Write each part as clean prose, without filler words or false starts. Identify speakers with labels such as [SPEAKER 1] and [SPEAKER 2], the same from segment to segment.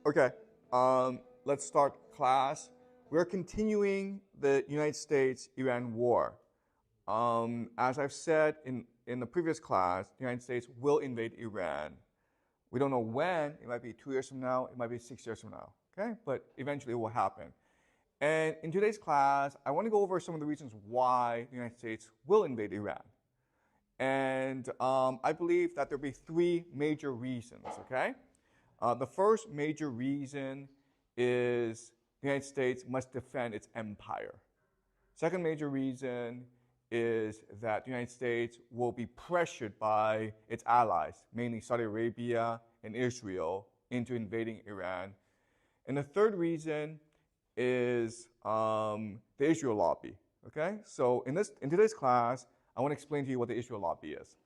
[SPEAKER 1] Okay, let's start class. We're continuing the United States-Iran war. As I've said in the previous class, the United States will invade Iran. We don't know when. It might be 2 years from now. It might be 6 years from now. Okay, but eventually it will happen. And in today's class, I want to go over some of the reasons why the United States will invade Iran. And I believe that there'll be three major reasons, okay? The first major reason is the United States must defend its empire. Second major reason is that the United States will be pressured by its allies, mainly Saudi Arabia and Israel, into invading Iran. And the third reason is the Israel lobby, okay? So in today's class, I want to explain to you what the Israel lobby is.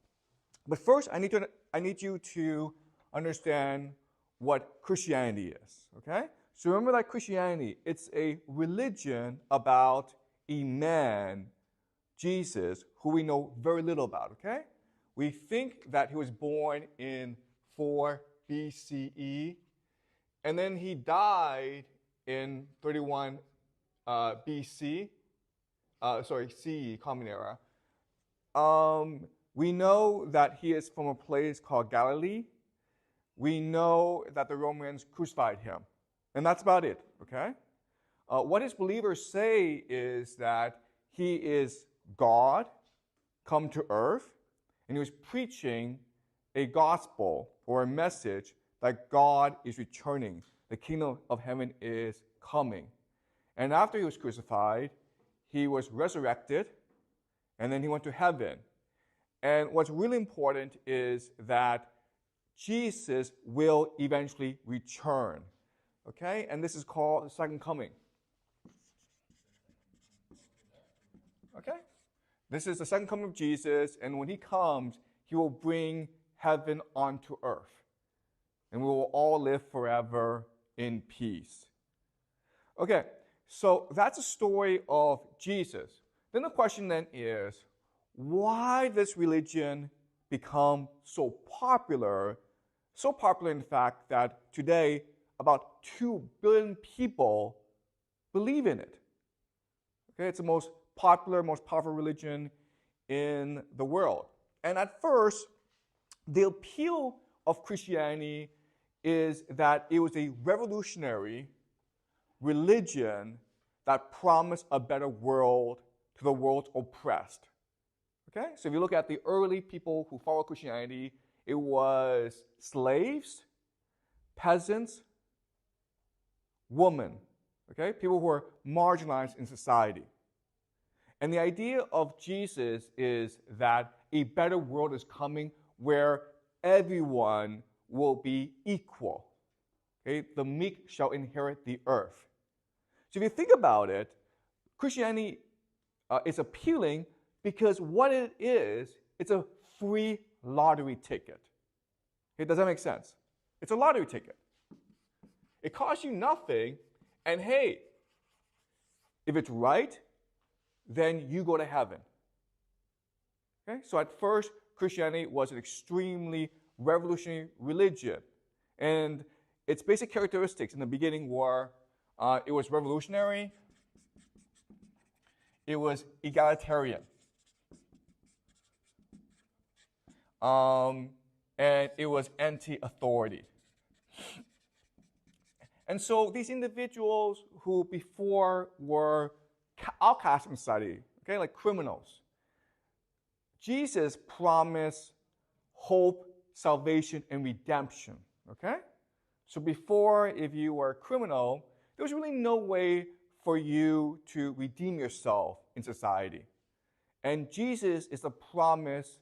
[SPEAKER 1] But first, I need you to understand what Christianity is, okay? So remember that Christianity, it's a religion about a man, Jesus, who we know very little about, okay? We think that he was born in 4 BCE, and then he died in 31 BC, CE, Common Era. We know that he is from a place called Galilee. We know that the Romans crucified him. And that's about it, okay? What his believers say is that he is God come to earth, and he was preaching a gospel or a message that God is returning. The kingdom of heaven is coming. And after he was crucified, he was resurrected, and then he went to heaven. And what's really important is that Jesus will eventually return, okay? And this is called the second coming, okay? This is the second coming of Jesus, and when he comes, he will bring heaven onto earth, and we will all live forever in peace. Okay, so that's the story of Jesus. Then the question then is, why this religion become so popular in fact that today about 2 billion people believe in it. Okay, it's the most popular, most powerful religion in the world. And at first, the appeal of Christianity is that it was a revolutionary religion that promised a better world to the world's oppressed. Okay, so if you look at the early people who followed Christianity, it was slaves, peasants, women, okay, people who were marginalized in society. And the idea of Jesus is that a better world is coming where everyone will be equal. Okay, the meek shall inherit the earth. So if you think about it, Christianity is appealing because what it is, it's a free lottery ticket. Okay, does that make sense? It's a lottery ticket. It costs you nothing, and hey, if it's right, then you go to heaven. Okay, so at first, Christianity was an extremely revolutionary religion, and its basic characteristics in the beginning were it was revolutionary, it was egalitarian, and it was anti-authority. And so these individuals who before were outcast from society, okay, like criminals, Jesus promised hope, salvation, and redemption, okay? So before, if you were a criminal, there was really no way for you to redeem yourself in society. And Jesus is the promise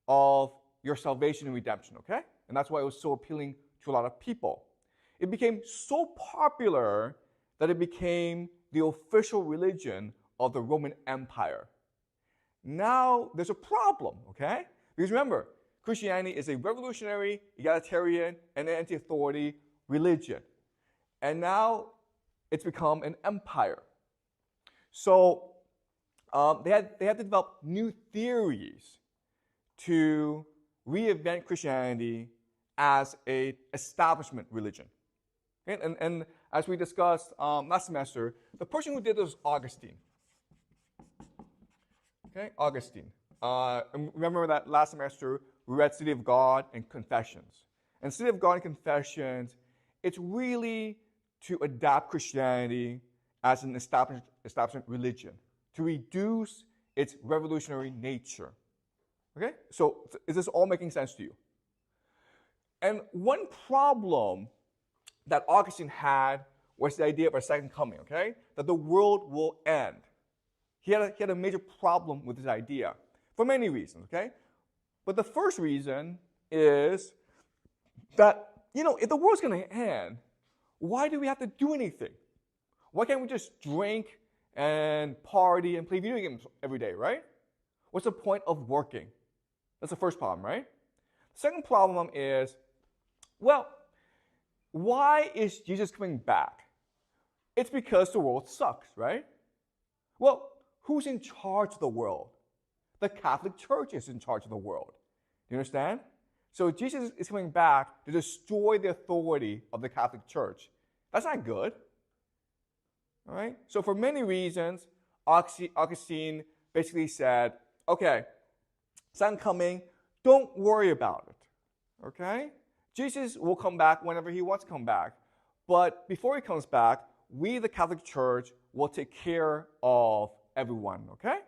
[SPEAKER 1] of your salvation and redemption, okay? And that's why it was so appealing to a lot of people. It became so popular that it became the official religion of the Roman Empire. Now, there's a problem, okay? Because remember, Christianity is a revolutionary, egalitarian, and anti-authority religion. And now, it's become an empire. So, they had to develop new theories to reinvent Christianity as an establishment religion. Okay? And as we discussed last semester, the person who did this was Augustine. Okay, Augustine. And remember that last semester we read City of God and Confessions. And City of God and Confessions, it's really to adapt Christianity as an establishment religion, to reduce its revolutionary nature. Okay? So is this all making sense to you? And one problem that Augustine had was the idea of a second coming, okay? That the world will end. He had a major problem with this idea for many reasons, okay? But the first reason is that, if the world's going to end, why do we have to do anything? Why can't we just drink and party and play video games every day, right? What's the point of working? That's the first problem, right? The second problem is, well, why is Jesus coming back? It's because the world sucks, right? Well, who's in charge of the world? The Catholic Church is in charge of the world. Do you understand? So Jesus is coming back to destroy the authority of the Catholic Church. That's not good. All right? So for many reasons, Augustine basically said, okay, second coming, don't worry about it. Okay? Jesus will come back whenever he wants to come back. But before he comes back, we, the Catholic Church, will take care of everyone, okay?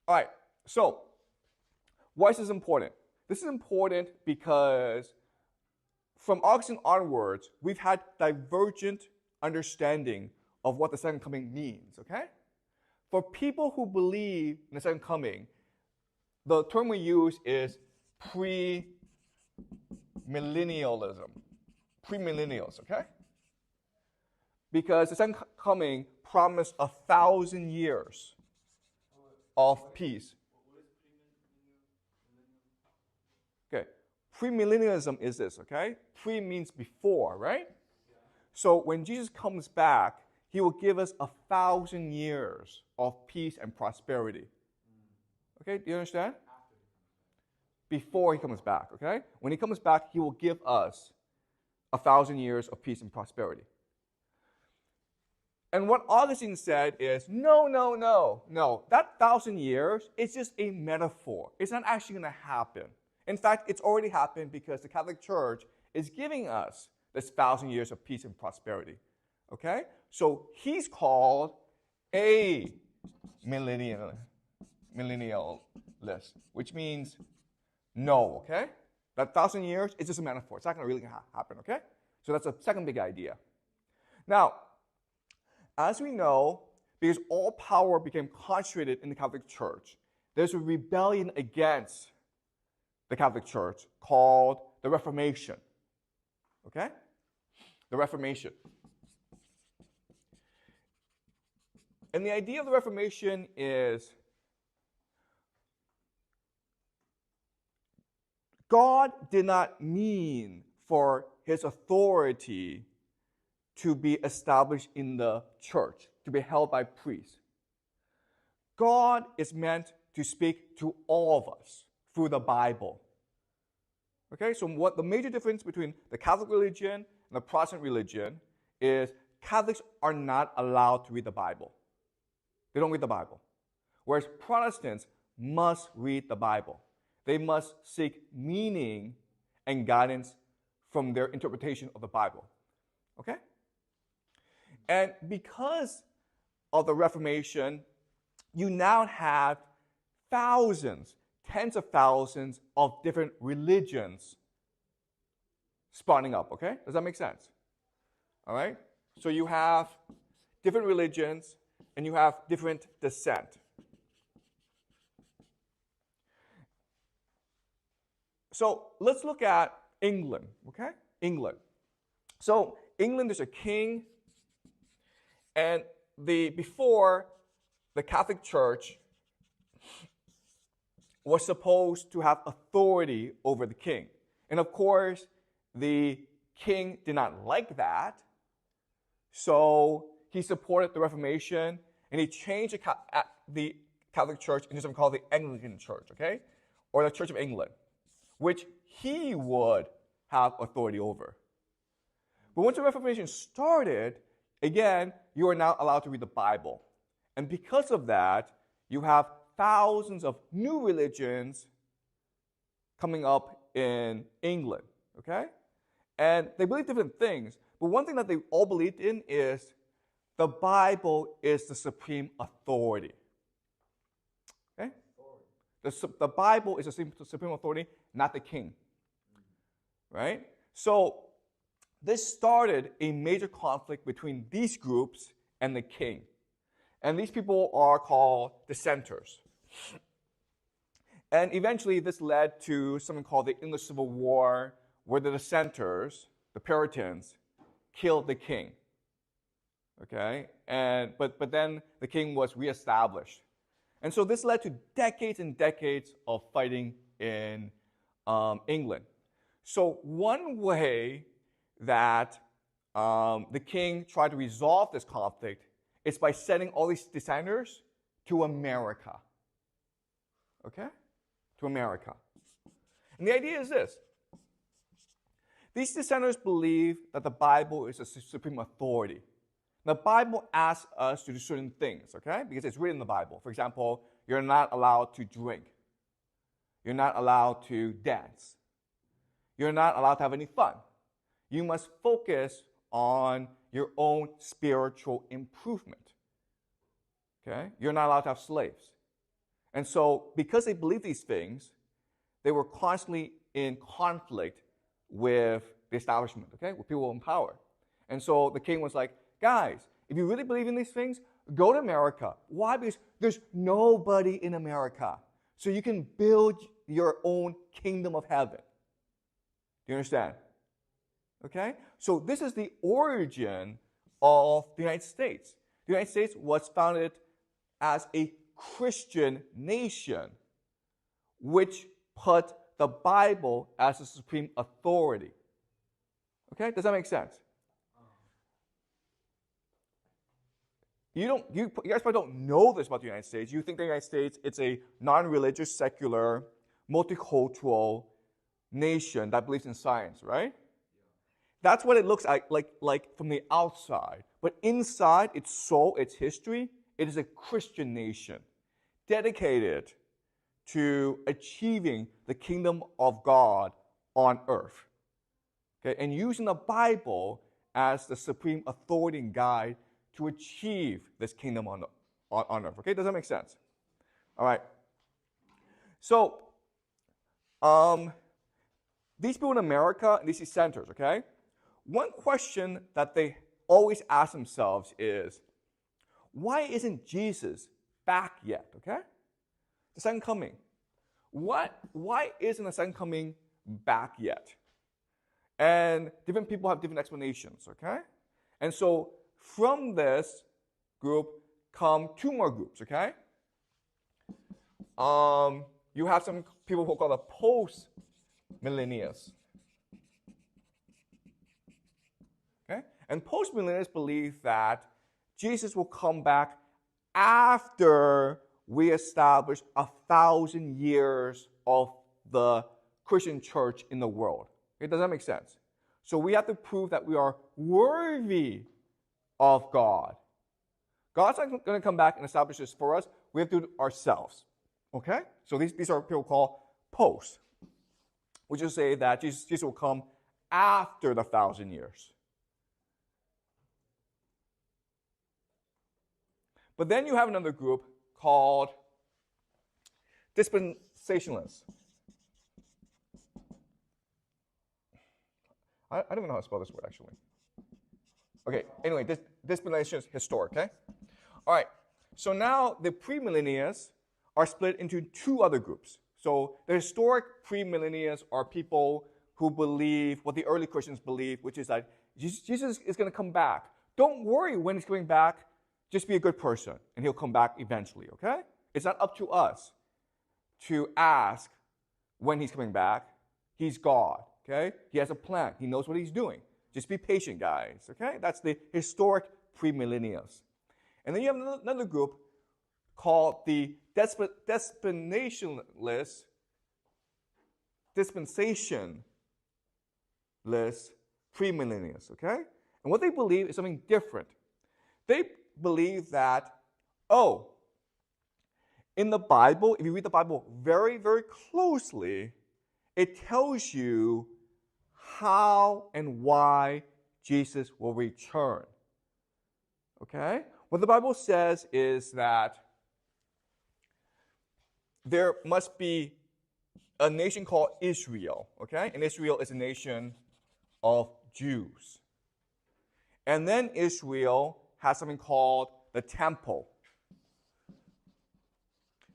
[SPEAKER 1] All right, so why is this important? This is important because from Augustine onwards, we've had divergent understanding of what the second coming means, okay? For people who believe in the second coming, the term we use is premillennialism. Premillennials, okay? Because the second coming promised 1,000 years of peace. Okay, premillennialism is this, okay? Pre means before, right? So when Jesus comes back, he will give us 1,000 years of peace and prosperity. Okay, do you understand? Before he comes back, okay? When he comes back, he will give us 1,000 years of peace and prosperity. And what Augustine said is, no. That 1,000 years is just a metaphor. It's not actually going to happen. In fact, it's already happened because the Catholic Church is giving us this 1,000 years of peace and prosperity. Okay? So he's called a millennialist, which means no, okay? That 1,000 years is just a metaphor. It's not going to really happen, okay? So that's the second big idea. Now, as we know, because all power became concentrated in the Catholic Church, there's a rebellion against the Catholic Church called the Reformation. Okay? The Reformation. And the idea of the Reformation is God did not mean for his authority to be established in the church, to be held by priests. God is meant to speak to all of us through the Bible. Okay, so what the major difference between the Catholic religion and the Protestant religion is Catholics are not allowed to read the Bible. They don't read the Bible. Whereas Protestants must read the Bible. They must seek meaning and guidance from their interpretation of the Bible. Okay? And because of the Reformation, you now have thousands, tens of thousands of different religions spawning up, okay? Does that make sense? All right? So you have different religions and you have different descent. So let's look at England, okay? England. So England, there's a king, and before the Catholic Church was supposed to have authority over the king. And of course, the king did not like that, so he supported the Reformation, and he changed the Catholic Church into something called the Anglican Church, okay? Or the Church of England, which he would have authority over. But once the Reformation started, again, you are now allowed to read the Bible. And because of that, you have thousands of new religions coming up in England, okay? And they believe different things, but one thing that they all believed in is the Bible is the supreme authority. Okay? The Bible is the supreme authority, not the king. Right? So this started a major conflict between these groups and the king. And these people are called dissenters. And eventually this led to something called the English Civil War, where the dissenters, the Puritans, killed the king. Okay? But then the king was reestablished. And so this led to decades and decades of fighting in England. So one way that the king tried to resolve this conflict is by sending all these dissenters to America. Okay? To America. And the idea is this. These dissenters believe that the Bible is a supreme authority. The Bible asks us to do certain things, okay? Because it's written in the Bible. For example, you're not allowed to drink. You're not allowed to dance. You're not allowed to have any fun. You must focus on your own spiritual improvement. Okay? You're not allowed to have slaves. And so, because they believe these things, they were constantly in conflict with the establishment, okay? With people in power. And so the king was like, guys, if you really believe in these things, go to America. Why? Because there's nobody in America. So you can build your own kingdom of heaven. Do you understand? Okay? So this is the origin of the United States. The United States was founded as a Christian nation, which put the Bible as the supreme authority. Okay? Does that make sense? You guys probably don't know this about the United States. You think the United States, it's a non-religious, secular, multicultural nation that believes in science, right? That's what it looks like from the outside. But inside its soul, its history, it is a Christian nation dedicated to achieving the kingdom of God on earth. Okay? And using the Bible as the supreme authority and guide to achieve this kingdom on earth. Okay? Does that make sense? All right. So, these people in America and these dissenters, okay? One question that they always ask themselves is, why isn't Jesus back yet, okay? The second coming. Why isn't the second coming back yet? And different people have different explanations, okay? And so from this group come two more groups, okay? You have some people who are called the post-millennials. Okay? And post-millennials believe that Jesus will come back after we establish 1,000 years of the Christian church in the world. Okay? Does that make sense? So we have to prove that we are worthy of God. God's not going to come back and establish this for us. We have to do it ourselves. Okay? So these are people called post, which is say that Jesus will come after the 1,000 years. But then you have another group called dispensationalists. I don't even know how to spell this word, actually. Okay, anyway, dispensation is historic, okay? All right, so now the premillennialists are split into two other groups. So the historic premillennialists are people who believe what the early Christians believed, which is that Jesus is going to come back. Don't worry when he's coming back. Just be a good person, and he'll come back eventually, okay? It's not up to us to ask when he's coming back. He's God, okay? He has a plan. He knows what he's doing. Just be patient, guys, okay? That's the historic premillennials. And then you have another group called the dispensationalists, premillennialists, okay? And what they believe is something different. They believe that, in the Bible, if you read the Bible very, very closely, it tells you how and why Jesus will return. Okay? What the Bible says is that there must be a nation called Israel, okay? And Israel is a nation of Jews. And then Israel has something called the temple,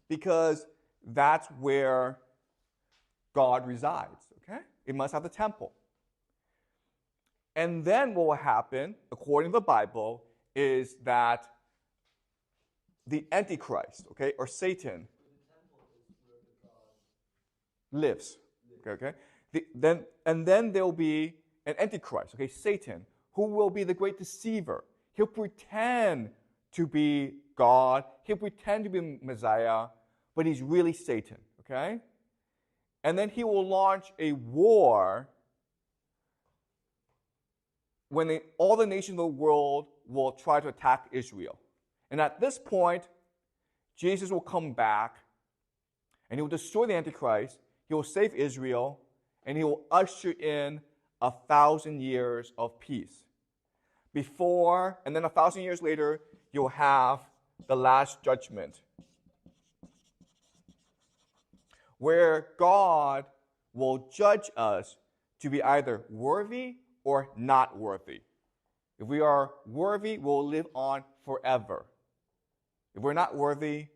[SPEAKER 1] because that's where God resides, okay? It must have the temple. And then what will happen, according to the Bible, is that the Antichrist, okay, or Satan, lives. Okay? And then there will be an Antichrist, okay, Satan, who will be the great deceiver. He'll pretend to be God. He'll pretend to be Messiah, but he's really Satan, okay? And then he will launch a war when all the nations of the world will try to attack Israel. And at this point, Jesus will come back, and he will destroy the Antichrist. He will save Israel, and he will usher in 1,000 years of peace. Before, and then 1,000 years later, you'll have the last judgment, where God will judge us to be either worthy or not worthy. If we are worthy, we'll live on forever. If we're not worthy,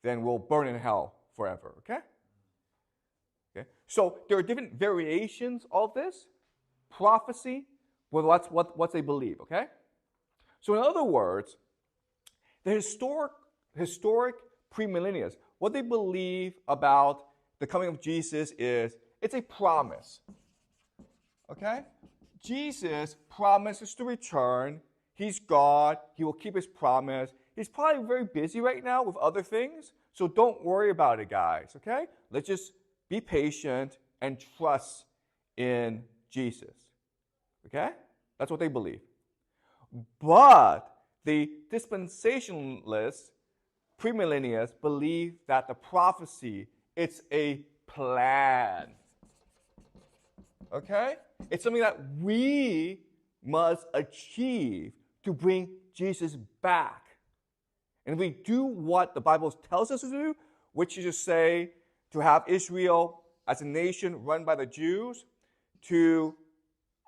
[SPEAKER 1] then we'll burn in hell forever, okay? Okay. So there are different variations of this prophecy, well, that's what they believe, okay? So in other words, the historic premillennialists, what they believe about the coming of Jesus is it's a promise, okay? Jesus promises to return. He's God. He will keep his promise. He's probably very busy right now with other things, so don't worry about it, guys, okay? Let's just be patient and trust in Jesus, okay? That's what they believe. But the dispensationalists, premillennialists, believe that the prophecy, it's a plan, okay? It's something that we must achieve to bring Jesus back. And if we do what the Bible tells us to do, which is to say, to have Israel as a nation run by the Jews, to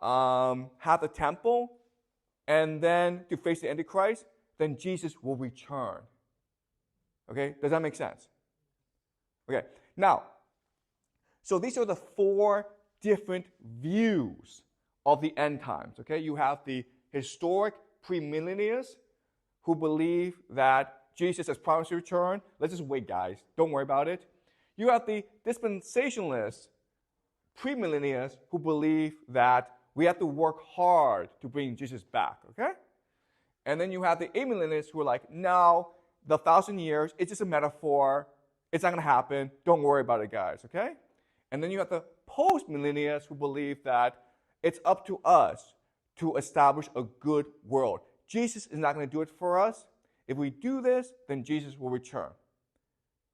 [SPEAKER 1] have the temple, and then to face the Antichrist, then Jesus will return. Okay? Does that make sense? Okay. Now, so these are the four different views of the end times. Okay? You have the historic premillennialists who believe that Jesus has promised to return. Let's just wait, guys. Don't worry about it. You have the dispensationalists, premillennialists, who believe that we have to work hard to bring Jesus back, okay? And then you have the amillennialists who are like, no, the 1,000 years, it's just a metaphor. It's not going to happen. Don't worry about it, guys, okay? And then you have the post-millennialists who believe that it's up to us to establish a good world. Jesus is not going to do it for us. If we do this, then Jesus will return.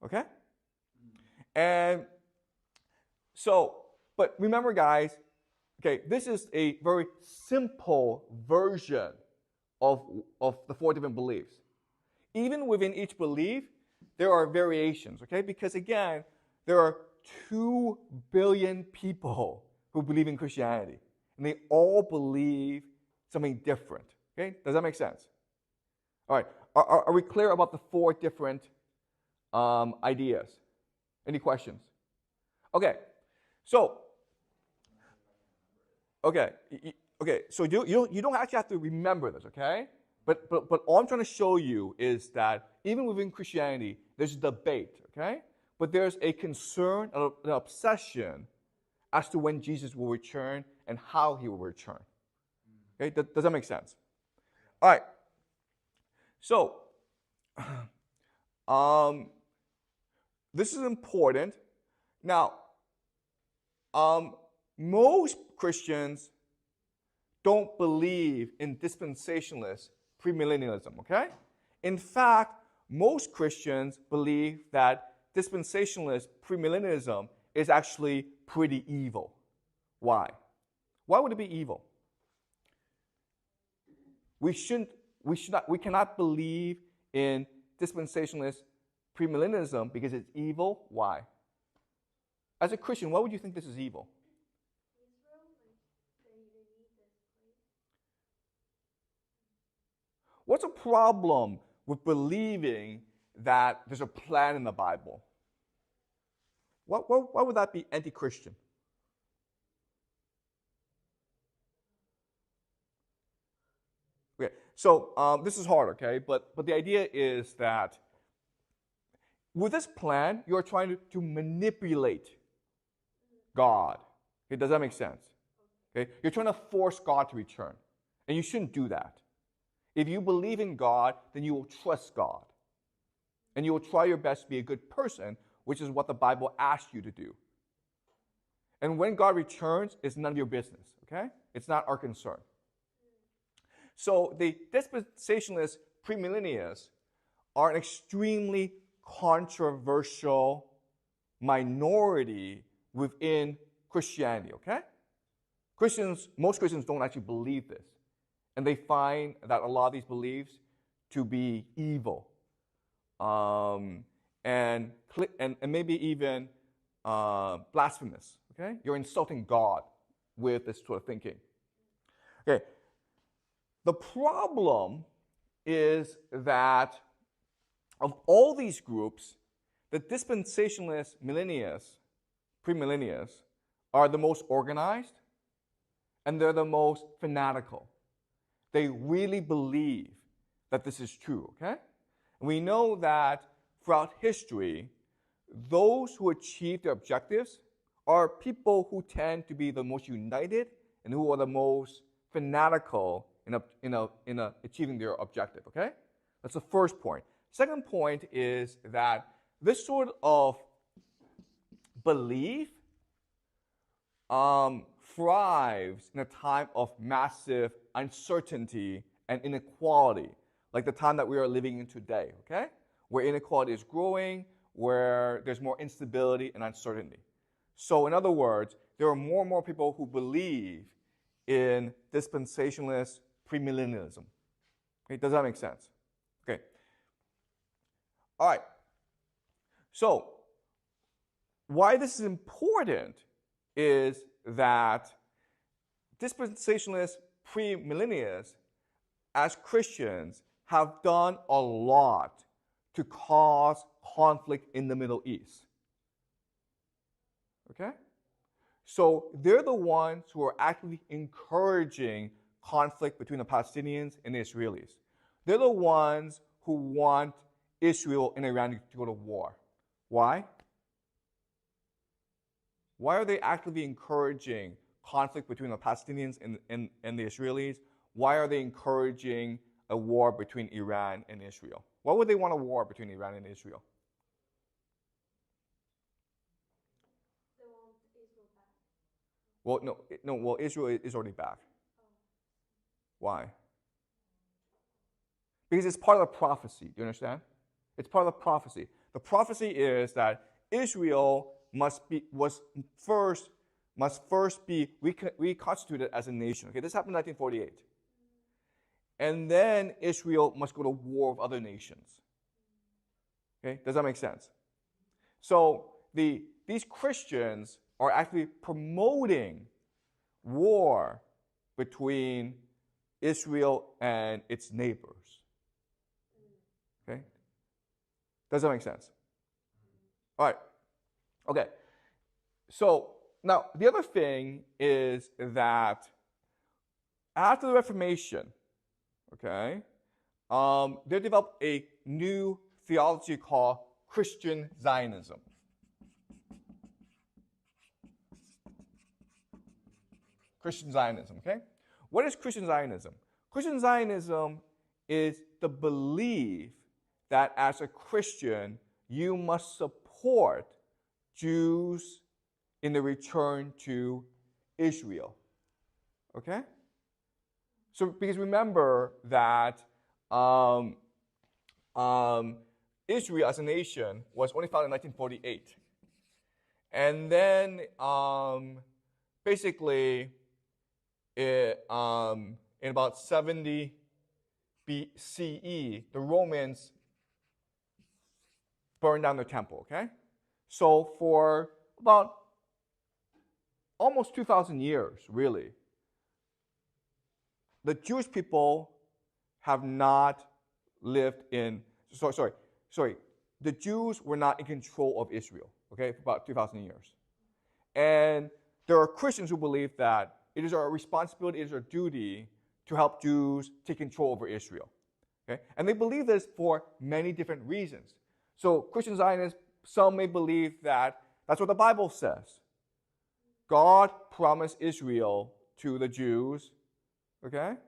[SPEAKER 1] Okay? And so, but remember, guys, okay, this is a very simple version of the four different beliefs. Even within each belief, there are variations, okay? Because again, there are 2 billion people who believe in Christianity, and they all believe something different, okay? Does that make sense? All right, are we clear about the four different ideas? Any questions? Okay, so, okay, so you don't actually have to remember this, okay? But all I'm trying to show you is that even within Christianity, there's a debate, okay? But there's a concern, an obsession as to when Jesus will return and how he will return. Okay, does that make sense? All right. So, this is important. Now, most Christians don't believe in dispensationalist premillennialism, okay? In fact, most Christians believe that dispensationalist premillennialism is actually pretty evil. Why? Why would it be evil? We cannot believe in dispensationalist premillennialism because it's evil. Why? As a Christian, why would you think this is evil? What's a problem with believing that there's a plan in the Bible? Why would that be anti-Christian? Okay, so this is hard, okay? But the idea is that with this plan, you're trying to manipulate God. Okay, does that make sense? Okay, you're trying to force God to return, and you shouldn't do that. If you believe in God, then you will trust God, and you will try your best to be a good person, which is what the Bible asks you to do. And when God returns, it's none of your business. Okay, it's not our concern. So the dispensationalist premillennialists are an extremely controversial minority within Christianity, okay? Most Christians don't actually believe this. And they find that a lot of these beliefs to be evil. And maybe even blasphemous, okay? You're insulting God with this sort of thinking. Okay. The problem is that of all these groups, the dispensationalist premillennialists, are the most organized, and they're the most fanatical. They really believe that this is true, okay? And we know that throughout history, those who achieve their objectives are people who tend to be the most united and who are the most fanatical in achieving their objective, okay? That's the first point. Second point is that this sort of belief thrives in a time of massive uncertainty and inequality, like the time that we are living in today, okay? Where inequality is growing, where there's more instability and uncertainty. So in other words, there are more and more people who believe in dispensationalist premillennialism. Okay, does that make sense? Okay. All right. So why this is important is that dispensationalist premillennialists, as Christians, have done a lot to cause conflict in the Middle East. Okay? So they're the ones who are actively encouraging conflict between the Palestinians and the Israelis. They're the ones who want Israel and Iran to go to war. Why? Why are they actively encouraging conflict between the Palestinians and the Israelis? Why are they encouraging a war between Iran and Israel? Why would they want a war between Iran and Israel?
[SPEAKER 2] They want Israel back.
[SPEAKER 1] Well, Israel is already back. Why? Because it's part of the prophecy. Do you understand? It's part of the prophecy. The prophecy is that Israel must first be reconstituted as a nation. Okay, this happened in 1948. And then Israel must go to war with other nations. Okay, does that make sense? So these Christians are actually promoting war between Israel and its neighbors. Okay? Does that make sense? All right. Okay. So now the other thing is that after the Reformation, okay, they developed a new theology called Christian Zionism. Christian Zionism, okay? What is Christian Zionism? Christian Zionism is the belief that as a Christian, you must support Jews in the return to Israel. Okay? So because remember that Israel as a nation was only founded in 1948. And then basically in about 70 BCE, the Romans burned down the temple, okay? So for about almost 2,000 years, really, the Jewish people have not lived in, sorry, the Jews were not in control of Israel, okay, for about 2,000 years. And there are Christians who believe that it is our responsibility, it is our duty to help Jews take control over Israel, okay? And they believe this for many different reasons. So Christian Zionists, some may believe that that's what the Bible says. God promised Israel to the Jews, okay?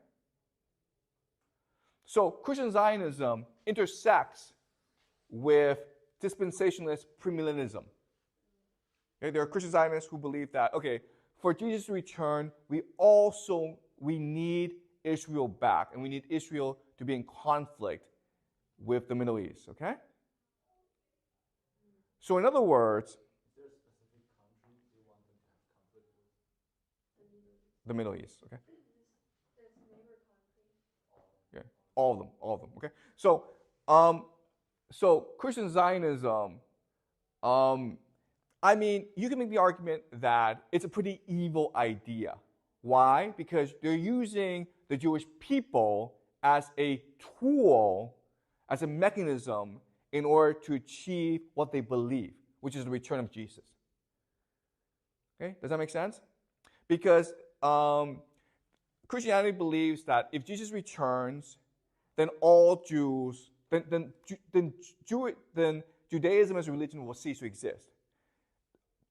[SPEAKER 1] So Christian Zionism intersects with dispensationalist premillennialism. Okay, there are Christian Zionists who believe that, okay, for Jesus' return, we need Israel back, and we need Israel to be in conflict with the Middle East, okay? So in other words,
[SPEAKER 3] Is there a specific country you want them to have conflict with?
[SPEAKER 1] the Middle East, okay?
[SPEAKER 2] That's neighbor country.
[SPEAKER 1] Yeah, all of them, okay? So, so Christian Zionism, I mean, you can make the argument that it's a pretty evil idea. Why? Because they're using the Jewish people as a tool, as a mechanism in order to achieve what they believe, which is the return of Jesus. Okay, does that make sense? Because Christianity believes that if Jesus returns, then all Jews, then Judaism as a religion will cease to exist.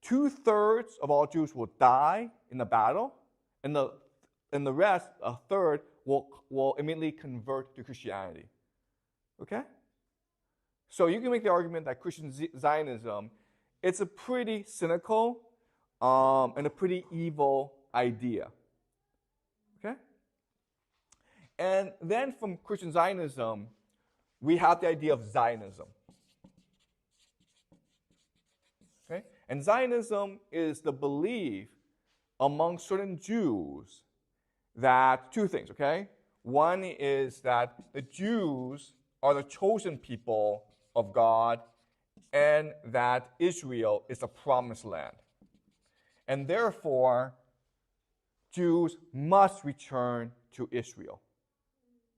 [SPEAKER 1] 2/3 of all Jews will die in the battle, and the rest, a third, will immediately convert to Christianity. Okay? So you can make the argument that Christian Zionism, it's a pretty cynical and a pretty evil idea. Okay? And then from Christian Zionism, we have the idea of Zionism. Okay? And Zionism is the belief among certain Jews that two things, okay? One is that the Jews are the chosen people of God and that Israel is the promised land. And therefore, Jews must return to Israel.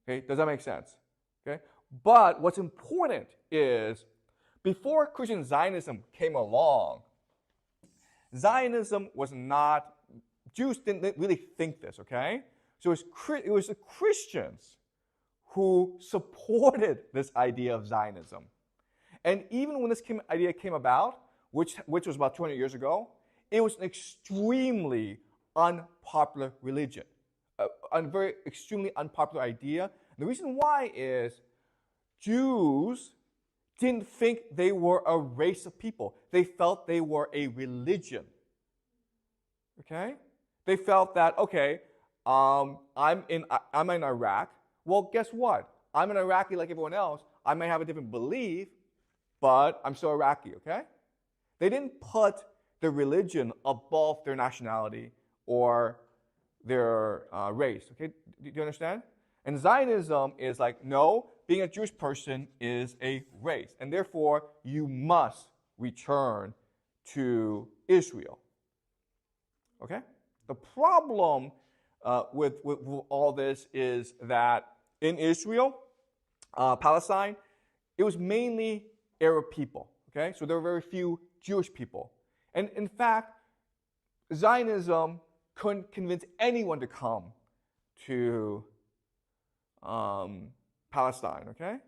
[SPEAKER 1] Okay, does that make sense? Okay? But what's important is before Christian Zionism came along, Zionism was not, Jews didn't really think this, okay? So it was the Christians who supported this idea of Zionism. And even when this idea came about, which was about 200 years ago, it was an extremely unpopular religion, a very extremely unpopular idea. And the reason why is Jews didn't think they were a race of people. They felt they were a religion. Okay? They felt that, okay, I'm in Iraq. Well, guess what? I'm an Iraqi like everyone else. I might have a different belief, but I'm still Iraqi, okay? They didn't put their religion above their nationality or their race, okay? Do you understand? And Zionism is like, no, being a Jewish person is a race, and therefore you must return to Israel. Okay? The problem with all this is that in Israel, Palestine, it was mainly Arab people. Okay? So there were very few Jewish people. And in fact, Zionism couldn't convince anyone to come to Palestine, okay?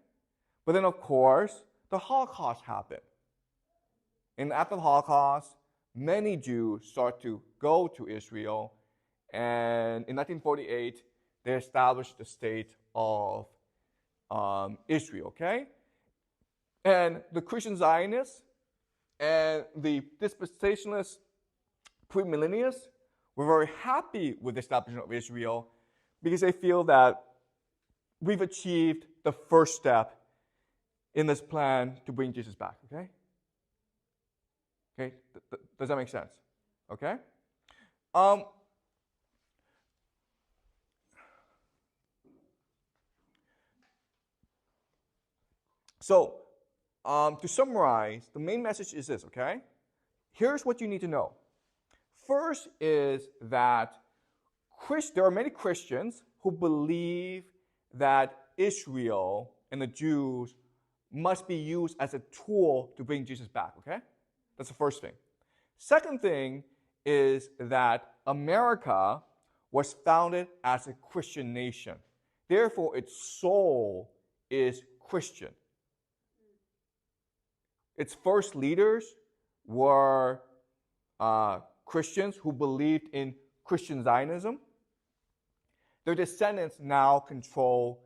[SPEAKER 1] But then, of course, the Holocaust happened. And after the Holocaust, many Jews started to go to Israel, and in 1948, they established the state of Israel, okay? And the Christian Zionists and the dispensationalist premillennialists were very happy with the establishment of Israel because they feel that we've achieved the first step in this plan to bring Jesus back, okay? Okay, does that make sense? Okay? So, to summarize, the main message is this, okay? Here's what you need to know. First is that there are many Christians who believe that Israel and the Jews must be used as a tool to bring Jesus back, okay? That's the first thing. Second thing is that America was founded as a Christian nation. Therefore, its soul is Christian. Its first leaders were Christians who believed in Christian Zionism. Their descendants now control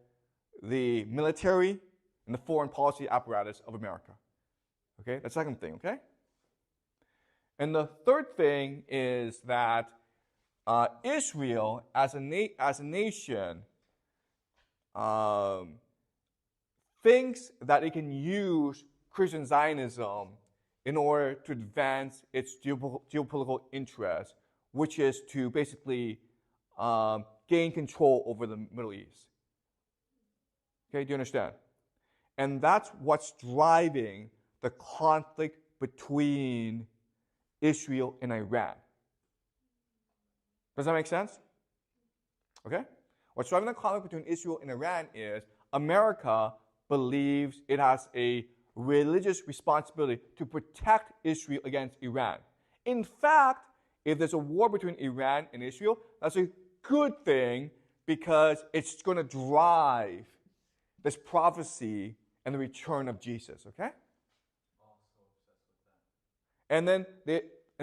[SPEAKER 1] the military and the foreign policy apparatus of America. Okay, that's the second thing, okay? And the third thing is that Israel, as a nation, thinks that it can use Christian Zionism in order to advance its geopolitical interests, which is to basically gain control over the Middle East. Okay, do you understand? And that's what's driving the conflict between Israel and Iran. Does that make sense? Okay? What's driving the conflict between Israel and Iran is America believes it has a religious responsibility to protect Israel against Iran. In fact, if there's a war between Iran and Israel, that's a good thing because it's going to drive this prophecy and the return of Jesus, okay? And then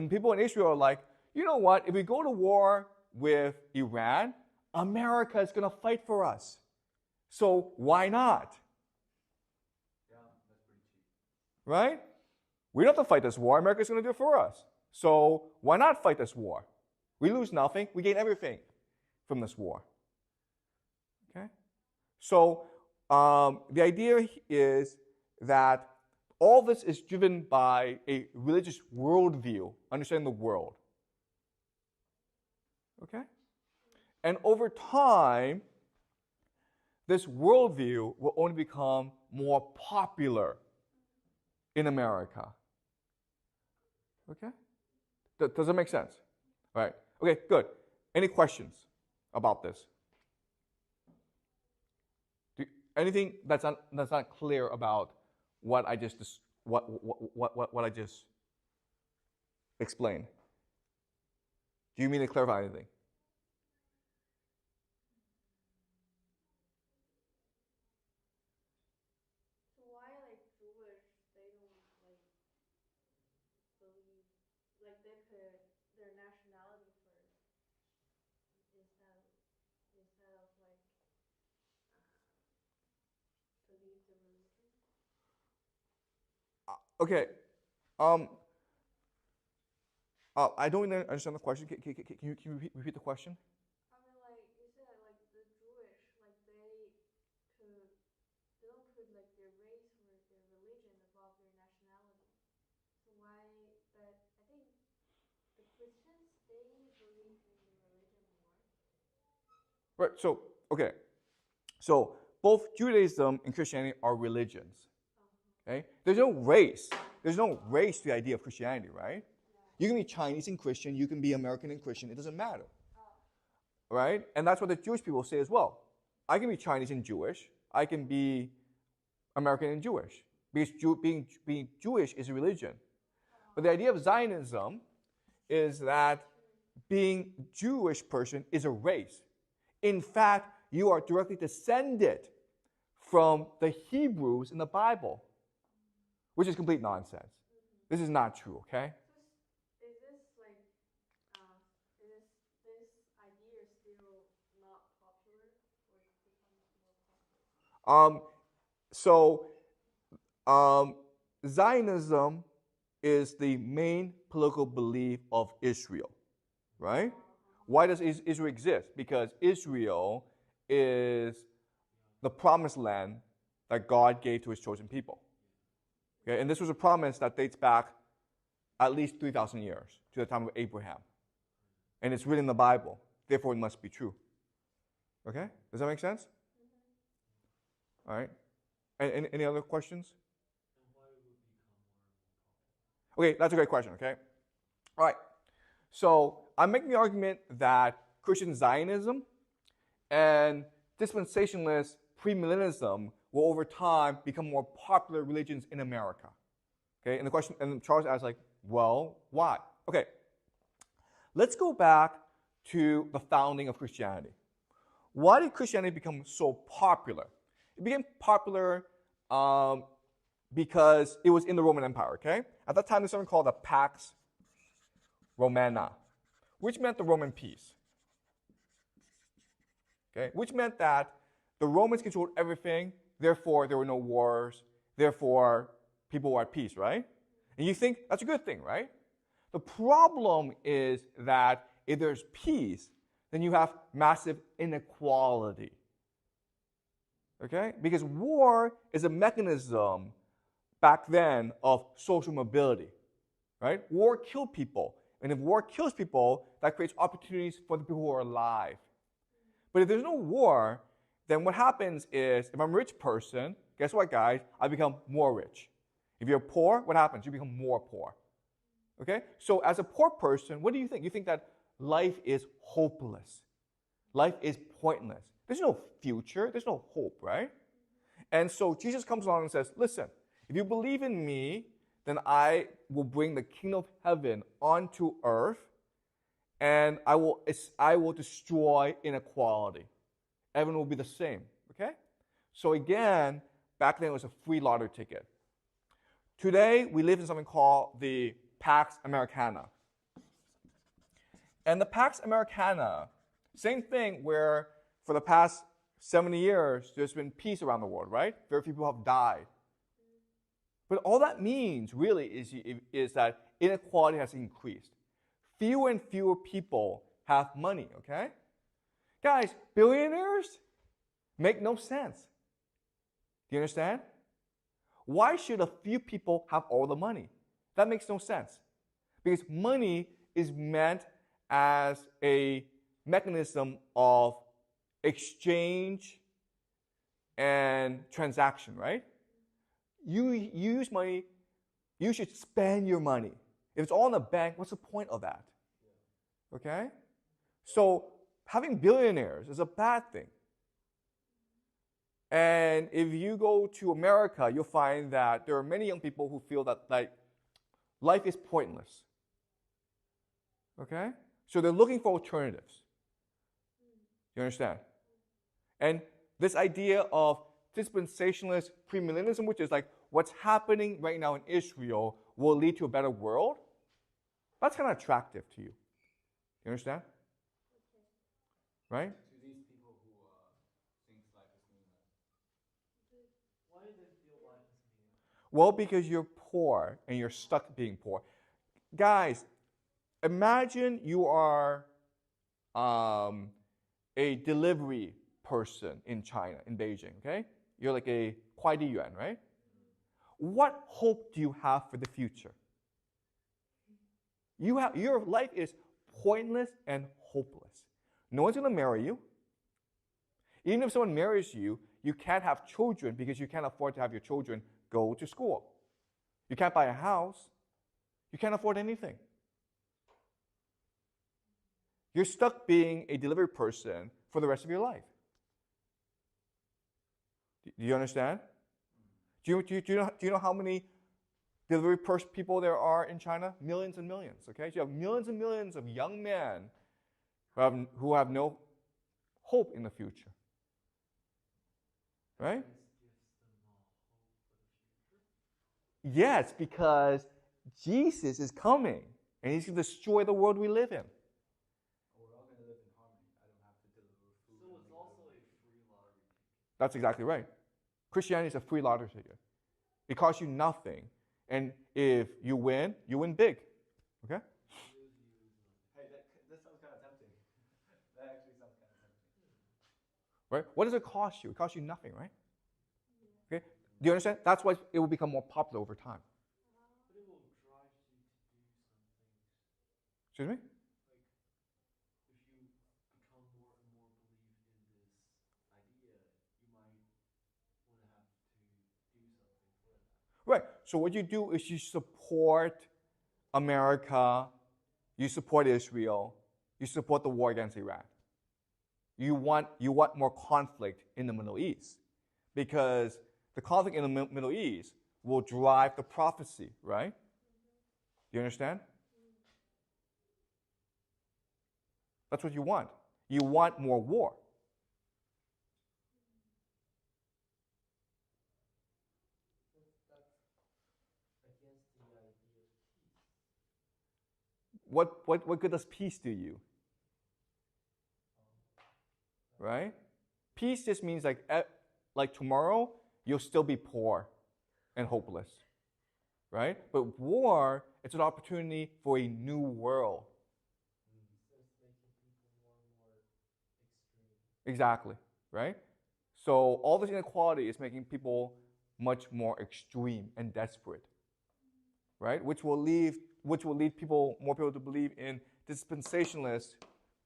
[SPEAKER 1] people in Israel are like, you know what? If we go to war with Iran, America is going to fight for us. So why not?
[SPEAKER 3] Yeah, that's pretty cheap.
[SPEAKER 1] Right? We don't have to fight this war. America's going to do it for us. So why not fight this war? We lose nothing. We gain everything from this war. Okay? So the idea is that all this is driven by a religious worldview, understanding the world. Okay? And over time, this worldview will only become more popular in America. Okay? Does that make sense? All right. Okay, good. Any questions about this? Anything that's not clear about what I just explained? Do you mean to clarify anything?
[SPEAKER 2] So why like Jewish they don't like believe like they put their nationality first instead of like believe the religion?
[SPEAKER 1] Okay. I don't really understand the question. Can you repeat the question?
[SPEAKER 2] I mean, like you said, like the Jewish, like they don't put like their race or their religion above their nationality. So why? But I think the Christians they believe in the religion more.
[SPEAKER 1] Right. So, okay. So both Judaism and Christianity are religions. Okay? There's no race. There's no race to the idea of Christianity, right? You can be Chinese and Christian. You can be American and Christian. It doesn't matter. Right? And that's what the Jewish people say as well. I can be Chinese and Jewish. I can be American and Jewish. Because being Jewish is a religion. But the idea of Zionism is that being Jewish person is a race. In fact, you are directly descended from the Hebrews in the Bible, which is complete nonsense. This is not true, okay?
[SPEAKER 2] Is this like is this idea still not popular or it's becoming more popular?
[SPEAKER 1] Zionism is the main political belief of Israel, right? Why does Israel exist? Because Israel is the promised land that God gave to his chosen people. Okay? And this was a promise that dates back at least 3,000 years to the time of Abraham. And it's written in the Bible. Therefore, it must be true. Okay? Does that make sense? All right. Any other questions? Okay, that's a great question, okay? All right. So I'm making the argument that Christian Zionism and dispensationalist premillennialism will over time become more popular religions in America. Okay, and the question, and Charles asked, like, well, why? Okay, let's go back to the founding of Christianity. Why did Christianity become so popular? It became popular because it was in the Roman Empire, okay? At that time, there's something called the Pax Romana, which meant the Roman peace. Okay? Which meant that the Romans controlled everything, therefore there were no wars, therefore people were at peace, right? And you think that's a good thing, right? The problem is that if there's peace, then you have massive inequality. Okay? Because war is a mechanism back then of social mobility. Right? War killed people. And if war kills people, that creates opportunities for the people who are alive. But if there's no war, then what happens is, if I'm a rich person, guess what, guys? I become more rich. If you're poor, what happens? You become more poor. Okay? So as a poor person, what do you think? You think that life is hopeless. Life is pointless. There's no future. There's no hope, right? And so Jesus comes along and says, listen, if you believe in me, then I will bring the kingdom of heaven onto earth, and I will destroy inequality. Everyone will be the same, okay? So again, back then it was a free lottery ticket. Today, we live in something called the Pax Americana. And the Pax Americana, same thing where for the past 70 years, there's been peace around the world, right? Very few people have died. But all that means really is that inequality has increased. Fewer and fewer people have money, okay? Guys, billionaires make no sense. Do you understand? Why should a few people have all the money? That makes no sense. Because money is meant as a mechanism of exchange and transaction, right? You use money, you should spend your money. If it's all in the bank, what's the point of that? Okay? So having billionaires is a bad thing. And if you go to America, you'll find that there are many young people who feel that like life is pointless. Okay? So they're looking for alternatives. You understand? And this idea of dispensationalist premillennialism, which is like what's happening right now in Israel will lead to a better world, that's kind of attractive to you. You understand? Right?
[SPEAKER 3] To these people who think life is meaningless. Why do they feel life is meaningless?
[SPEAKER 1] Well, because you're poor and you're stuck being poor. Guys, imagine you are a delivery person in China, in Beijing, okay? You're like a Yuan, right? What hope do you have for the future? Your life is pointless and hopeless. No one's going to marry you. Even if someone marries you, you can't have children because you can't afford to have your children go to school. You can't buy a house. You can't afford anything. You're stuck being a delivery person for the rest of your life. Do you understand? Do you know how many delivery people there are in China? Millions and millions, okay? So you have millions and millions of young men who have no hope in the future. Right? Yes, because Jesus is coming and he's going to destroy the world we live in.
[SPEAKER 3] We're all going to live in harmony. I don't have to deliver food. So it's also a free lottery ticket.
[SPEAKER 1] That's exactly right. Christianity is a free lottery ticket. It costs you nothing. And if you win big. Okay?
[SPEAKER 3] Hey, that sounds kind of tempting.
[SPEAKER 1] right? What does it cost you? It costs you nothing, right? Okay. Do you understand? That's why it will become more popular over time.
[SPEAKER 3] But it will drive you to do some things.
[SPEAKER 1] Excuse me?
[SPEAKER 3] Like, if you become more and more believe in this idea, you might want to have to do something for that.
[SPEAKER 1] Right. So what you do is you support America, you support Israel, you support the war against Iran. You want more conflict in the Middle East because the conflict in the Middle East will drive the prophecy, right? Do you understand? That's what you want. You want more war.
[SPEAKER 3] That's against the idea of peace.
[SPEAKER 1] What good does peace do you? Right? Peace just means like tomorrow you'll still be poor and hopeless. Right? But war, it's an opportunity for a new world.
[SPEAKER 3] So it's making people more and more extreme.
[SPEAKER 1] Exactly. Right? So all this inequality is making people much more extreme and desperate. Right? Which will lead more people to believe in dispensationalist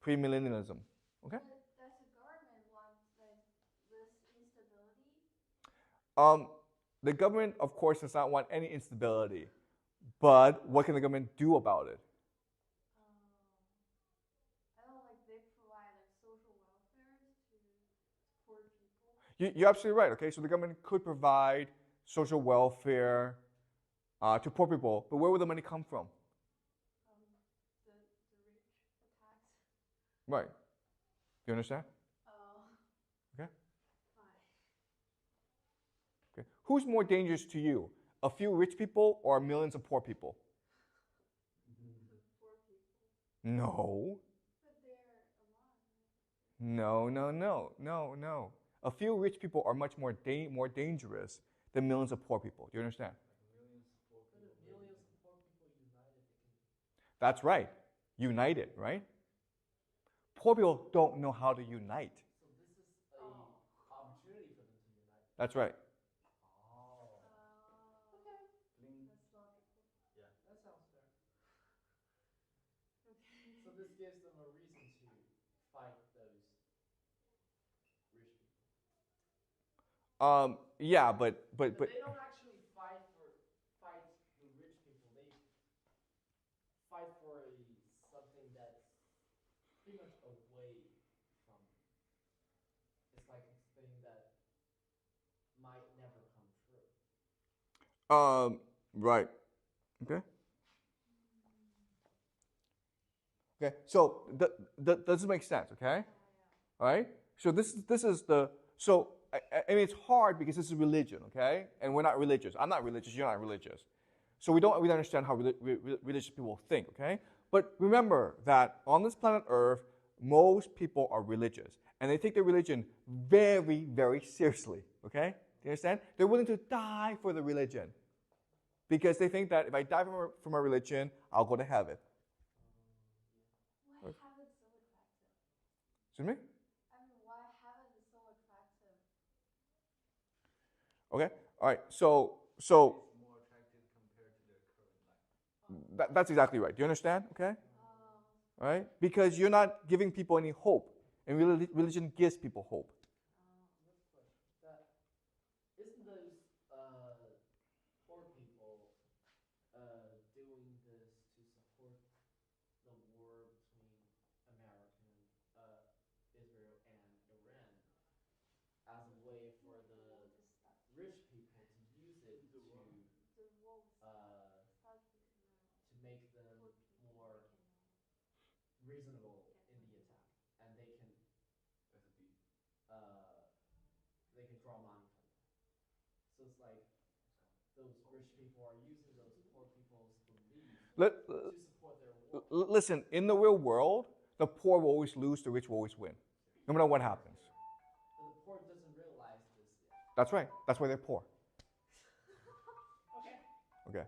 [SPEAKER 1] premillennialism. Okay?
[SPEAKER 2] But does the government want this instability?
[SPEAKER 1] The government, of course, does not want any instability. But what can the government do about it?
[SPEAKER 2] I don't like they provide like social welfare to poor people.
[SPEAKER 1] You're absolutely right. Okay, so the government could provide social welfare to poor people, but where would the money come from?
[SPEAKER 2] The rich, the tax.
[SPEAKER 1] Right. You understand? Okay.
[SPEAKER 2] Fine.
[SPEAKER 1] Okay. Who's more dangerous to you? A few rich people or millions of poor people?
[SPEAKER 2] Poor people.
[SPEAKER 1] No.
[SPEAKER 2] But they're a lot.
[SPEAKER 1] No. A few rich people are much more dangerous than millions of poor people. Do you understand?
[SPEAKER 3] But if millions of poor people united, they can.
[SPEAKER 1] That's right. United, right? Poor people don't know how to unite.
[SPEAKER 3] So this is a opportunity for them to unite.
[SPEAKER 1] That's right.
[SPEAKER 3] Oh. Okay.
[SPEAKER 2] That's logical.
[SPEAKER 3] Yeah, that sounds fair.
[SPEAKER 2] Okay.
[SPEAKER 3] So this gives them a reason to fight those rich people.
[SPEAKER 1] Yeah, but
[SPEAKER 3] But they don't actually fight the rich people. They fight for something that's pretty much away from them. It's like a thing that might never come true.
[SPEAKER 1] right. Okay. Okay. So does this make sense? Okay. All right. So this is the so I mean it's hard because this is religion. Okay, and we're not religious. I'm not religious. You're not religious. So we don't really understand how religious people think. Okay. But remember that on this planet Earth, most people are religious, and they take their religion very, very seriously. Okay. Do you understand? They're willing to die for the religion because they think that if I die from a religion, I'll go to heaven.
[SPEAKER 2] Why heaven so attractive?
[SPEAKER 1] Excuse me?
[SPEAKER 2] I mean, why heaven is so attractive?
[SPEAKER 1] Okay. All right. So
[SPEAKER 3] It's more attractive compared to their current life.
[SPEAKER 1] that's exactly right. Do you understand? Okay. All right. Because you're not giving people any hope, and religion gives people hope.
[SPEAKER 3] That's a question. Isn't those poor people doing this to support the war between Israel and Iran as a way for the rich people to use it to make them more reasonable in the attack, and they can draw money from that. So it's like those rich people are using those poor people's belief to support their war.
[SPEAKER 1] Listen, in the real world, the poor will always lose, the rich will always win, no matter what happens.
[SPEAKER 3] But the poor doesn't realize this yet.
[SPEAKER 1] That's right. That's why they're poor.
[SPEAKER 3] Okay.
[SPEAKER 1] Okay.